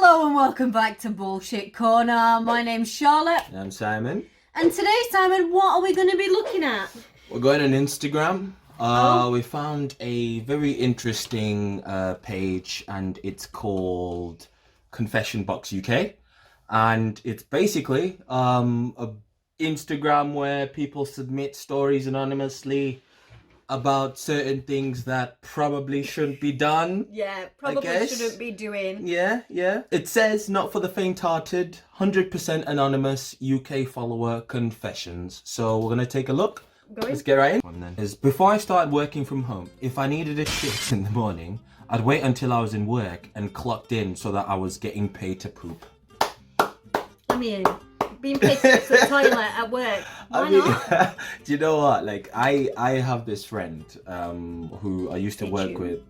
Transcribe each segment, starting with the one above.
Hello and welcome back to Bullshit Corner. My name's Charlotte. I'm Simon. And today, Simon, what are we going to be looking at? We're going on Instagram. We found a very interesting page and it's called Confession Box UK. And it's basically a Instagram where people submit stories anonymously about certain things that probably shouldn't be done. Yeah, probably shouldn't be doing. Yeah. It says not for the faint-hearted, 100% anonymous UK follower confessions. So we're gonna take a look. Let's get right in. Before I started working from home, if I needed a shit in the morning, I'd wait until I was in work and clocked in so that I was getting paid to poop. I mean, being paid to go to the toilet at work. Why not? Do you know what? Like, I have this friend who I used to work with.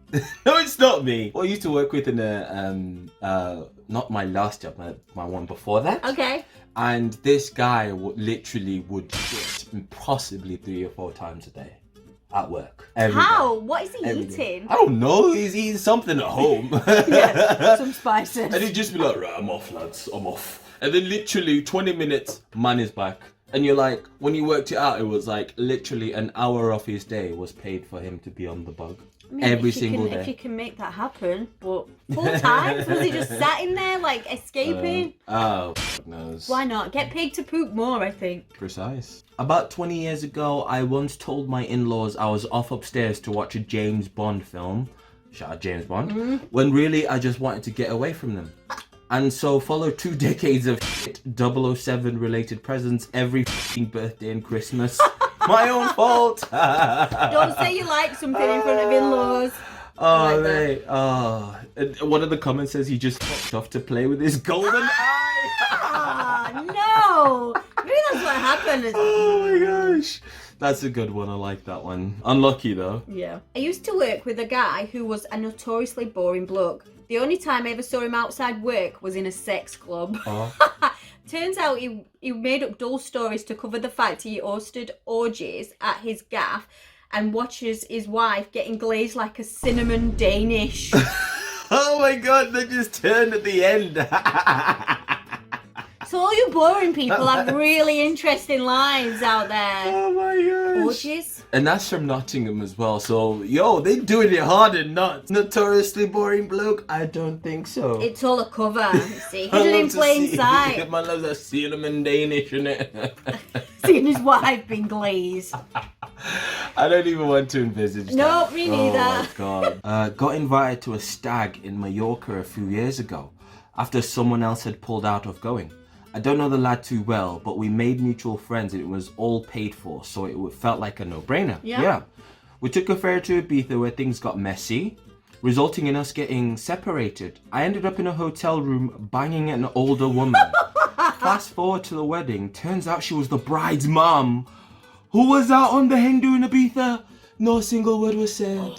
No, it's not me. Who I used to work with in a not my last job, my one before that. Okay. And this guy literally would shit possibly 3 or 4 times a day at work. How? What is he eating? I don't know. He's eating something at home. Yeah, some spices. And he'd just be like, right, I'm off, lads. I'm off. And then literally 20 minutes, man is back. And you're like, when you worked it out, it was like literally an hour of his day was paid for him to be on the bug. I mean, every single day. If you can make that happen, but 4 times? Was he just sat in there, like, escaping? Fuck knows. Why not? Get paid to poop more, I think. Precise. About 20 years ago, I once told my in-laws I was off upstairs to watch a James Bond film. Shout out James Bond. When really, I just wanted to get away from them. And so followed 2 decades of shit 007 related presents every f***ing birthday and Christmas. My own fault. Don't say you like something in front of in-laws. Oh, mate. Oh. And one of the comments says he just fucked off to play with his golden eye. Ah, no. Maybe that's what happened. Oh my gosh. That's a good one. I like that one. Unlucky though. Yeah. I used to work with a guy who was a notoriously boring bloke. The only time I ever saw him outside work was in a sex club. Oh. Turns out he made up dull stories to cover the fact he hosted orgies at his gaff and watches his wife getting glazed like a cinnamon Danish. Oh my god, they just turned at the end. So all you boring people have really interesting lives out there. Oh my gosh. Orgies. And that's from Nottingham as well. So, yo, they doing it hard and not. Notoriously boring bloke? I don't think so. It's all a cover, you see. Hidden in plain sight. Man loves that cinnamon Danish, innit? Seeing his wife being glazed. I don't even want to envisage that. No, me neither. Oh my god. Got invited to a stag in Mallorca a few years ago after someone else had pulled out of going. I don't know the lad too well, but we made mutual friends and it was all paid for, so it felt like a no-brainer. Yeah. We took a ferry to Ibiza where things got messy, resulting in us getting separated. I ended up in a hotel room banging an older woman. Fast forward to the wedding, turns out she was the bride's mum, who was out on the Hindu in Ibiza. No single word was said.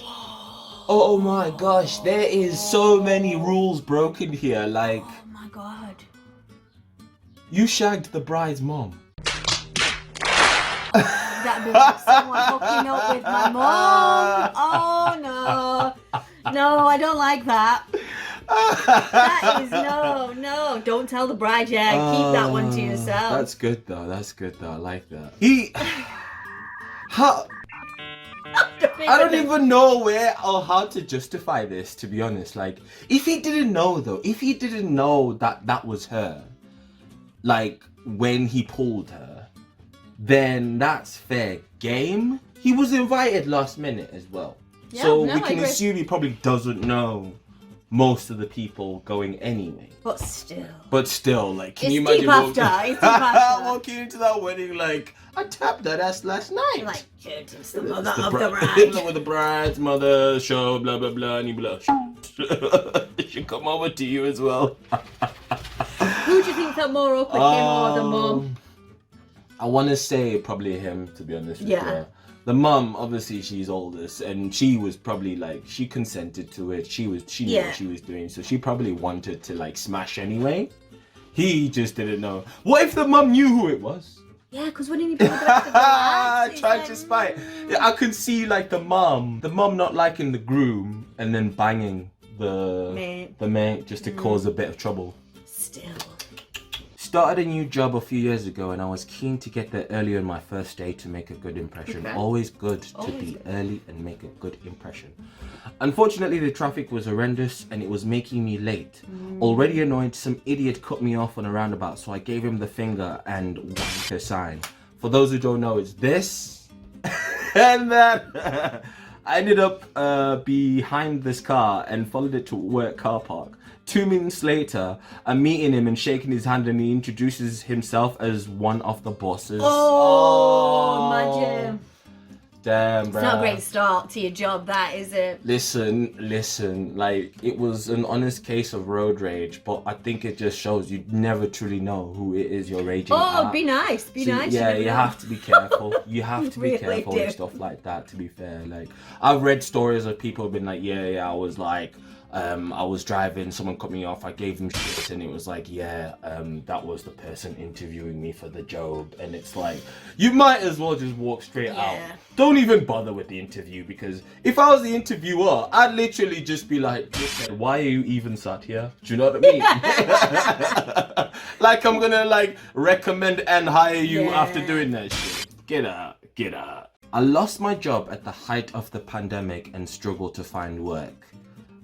Oh my gosh, there is so many rules broken here, like... Oh my god. You shagged the bride's mom. That'd be like someone hooking up with my mom. Oh no. No, I don't like that. That is no. Don't tell the bride yet. Keep that one to yourself. That's good though. I like that. How... I don't even know where or how to justify this, to be honest. Like, if he didn't know that that was her, like, when he pulled her, then that's fair game. He was invited last minute as well. Yeah, so we can assume he probably doesn't know most of the people going anyway. But still, like, can you imagine walking into that wedding like, I tapped that ass last night. Like, it's the mother of the bride. With the bride's mother, show, blah, blah, blah, and you blush. She come over to you as well. Who do you think felt more awkward, him or the mum? I want to say probably him, to be honest with you. The mum, obviously, she's oldest, and she was probably like, she consented to it. She knew what she was doing, so she probably wanted to like smash anyway. He just didn't know. What if the mum knew who it was? Yeah, because when he be with the rest of the lads, trying to spy. Yeah, I could see like the mum not liking the groom and then banging Mate. the mate just to cause a bit of trouble. Still. Started a new job a few years ago and I was keen to get there earlier in my first day to make a good impression. Okay. Always good to Always be good. early and make a good impression. Unfortunately, the traffic was horrendous and it was making me late. Already annoyed, some idiot cut me off on a roundabout, so I gave him the finger and wanked a sign. For those who don't know, it's this and that. I ended up behind this car and followed it to work car park. 2 minutes later, I'm meeting him and shaking his hand, and he introduces himself as one of the bosses. Oh, imagine. Damn, bro. It's not a great start to your job, that is it? Listen, like, it was an honest case of road rage, but I think it just shows you never truly know who it is you're raging Oh, at. be nice. Be So, nice. yeah, never you know. have to be careful. You have to be Really careful do. with stuff like that, to be fair. Like, I've read stories of people who've been like, yeah, I was like, I was driving, someone cut me off, I gave them shit, and it was like, that was the person interviewing me for the job. And it's like, you might as well just walk straight out. Yeah. Don't even bother with the interview, because if I was the interviewer, I'd literally just be like, "Listen, why are you even sat here?" Do you know what I mean? Like, I'm gonna like recommend and hire you Yeah. after doing that shit. Get out. I lost my job at the height of the pandemic and struggled to find work.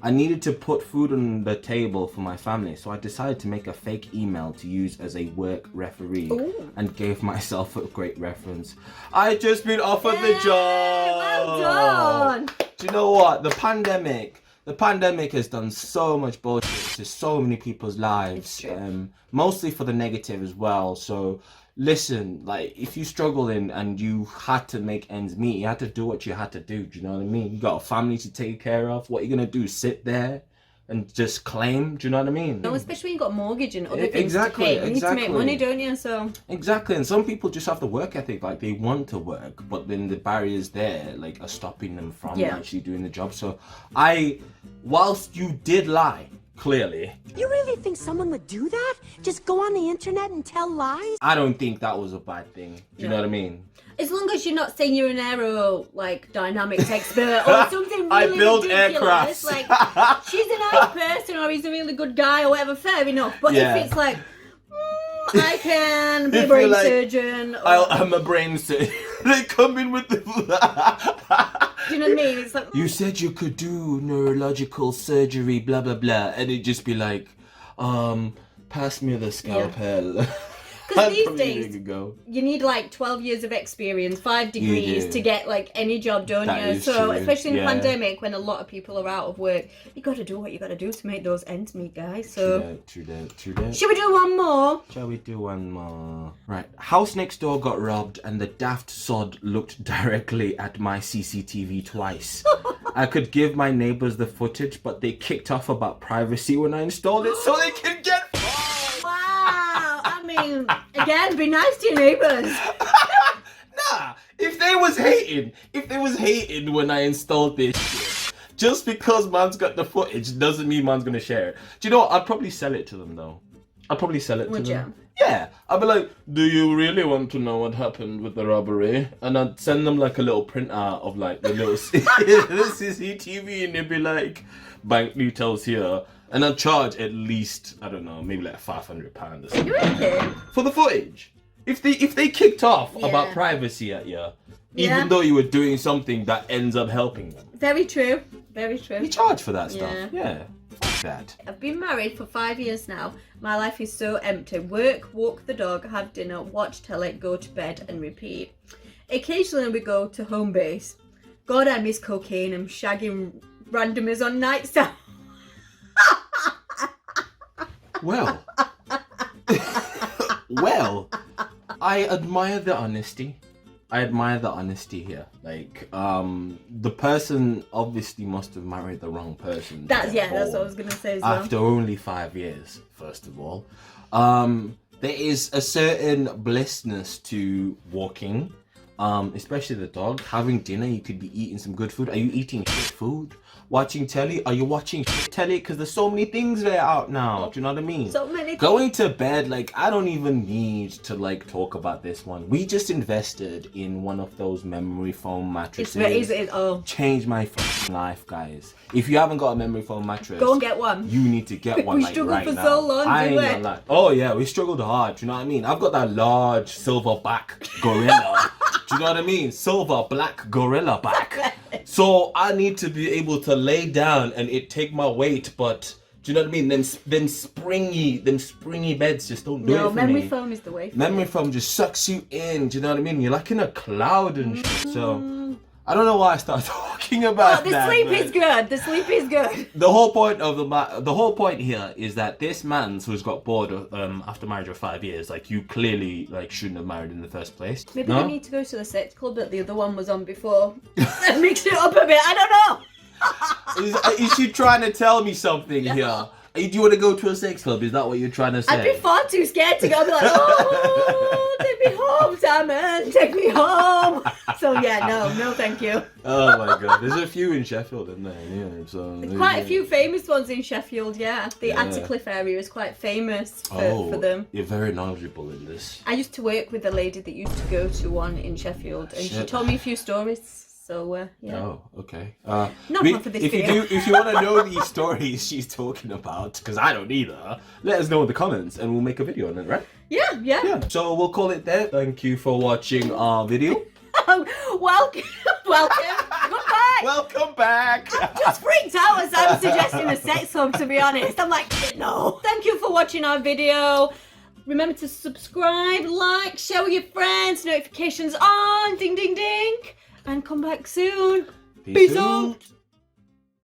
I needed to put food on the table for my family, so I decided to make a fake email to use as a work referee and gave myself a great reference. I just been offered the job. Well done. Do you know what? The pandemic has done so much bullshit to so many people's lives. It's true. Mostly for the negative as well. So listen, like, if you struggle and you had to make ends meet, you had to do what you had to do. Do you know what I mean? You got a family to take care of. What are you gonna do? Sit there and just claim? Do you know what I mean? No, especially when you've got a mortgage and other things Exactly, to pay. You need to make exactly. money, don't you? So Exactly, and some people just have the work ethic, like they want to work, but then the barriers there, like, are stopping them from Yeah. actually doing the job. So whilst you did lie, clearly, You really think someone would do that? Just go on the internet and tell lies? I don't think that was a bad thing. Do you know what I mean? as long as you're not saying you're an aero like dynamics expert or something really I build ridiculous, aircrafts. like she's a nice person or he's a really good guy or whatever, fair enough. But Yeah. if it's like I can be a If brain you're like, surgeon or, I'm a brain surgeon. They come in with the... do you know what I mean? It's like You said you could do neurological surgery, blah, blah, blah. And it'd just be like, pass me the scalpel. because I'd these probably days make it go. you need like 12 years of experience, 5 degrees do. to get like any job done. That You know? is So true, especially in yeah. pandemic when a lot of people are out of work, you got to do what you got to do to make those ends meet, guys. So True that. should we do one more? Shall we do one more? Right. House next door got robbed and the daft sod looked directly at my CCTV twice. I could give my neighbors the footage, but they kicked off about privacy when I installed it so they can get... Wow, I mean, again, be nice to your neighbours. Nah, if they was hating when I installed this shit, just because man's got the footage doesn't mean man's gonna share it. Do you know what? I'd probably sell it to them though. I'd probably sell it Would to them. you? Yeah, I'd be like, do you really want to know what happened with the robbery? And I'd send them like a little printout of like the little the CCTV, and they'd be like, bank details here. And I'd charge at least, I don't know, maybe like £500 or something. You reckon? For the footage. If they kicked off Yeah. about privacy at you, Yeah. even though you were doing something that ends up helping them, Very true. Very you true. charge for that stuff. Yeah. Yeah. Fuck that. I've been married for 5 years now. My life is so empty. Work, walk the dog, have dinner, watch telly, go to bed, and repeat. Occasionally we go to home base. God, I miss cocaine and shagging randomers on nights out. Well. Well, I admire the honesty. Here. Like, the person obviously must have married the wrong person. That's what I was gonna say as well. After only 5 years, first of all. There is a certain blissness to walking especially the dog. Having dinner, you could be eating some good food. Are you eating shit food? Watching telly? Are you watching shit telly? Because there's so many things that are out now. Do you know what I mean? So many things. Going to bed, like, I don't even need to, like, talk about this one. We just invested in one of those memory foam mattresses. Changed my fucking life, guys. If you haven't got a memory foam mattress, go and get one. You need to get one, We like, struggled right for now. so long, I didn't ain't we? gonna lie. Oh, yeah, we struggled hard. Do you know what I mean? I've got that large silverback gorilla. Do you know what I mean? Silver black gorilla back. So I need to be able to lay down and it take my weight, but do you know what I mean? Them springy beds just don't do it for me. No, memory foam is the way. Memory foam just sucks you in. Do you know what I mean? You're like in a cloud and shit. So I don't know why I started talking about The that. sleep but is good. The sleep is good. The whole point of the whole point here is that this man who's got bored after marriage of 5 years, like, you clearly, like, shouldn't have married in the first place. Maybe no? we need to go to the sex club that the other one was on before. Mix it up a bit. I don't know. Is she trying to tell me something here? Do you want to go to a sex club? Is that what you're trying to say? I'd be far too scared to go. I'd be like, oh, take me home, Simon. Take me home. So yeah, no, thank you. Oh my god, there's a few in Sheffield, isn't there? Yeah, so Quite a few famous ones in Sheffield, yeah. The Attercliffe area is quite famous for them. You're very knowledgeable in this. I used to work with a lady that used to go to one in Sheffield, and she told me a few stories. So yeah. Oh, okay. Not for this if video. if you want to know these stories she's talking about, because I don't either, let us know in the comments and we'll make a video on it, right? Yeah. Yeah. So we'll call it there. Thank you for watching our video. Welcome. Goodbye. Welcome back. Just freaked out as I was suggesting a sex club, to be honest. I'm like, no. Thank you for watching our video. Remember to subscribe, like, share with your friends, notifications on, ding, ding, ding. And come back soon. Peace out.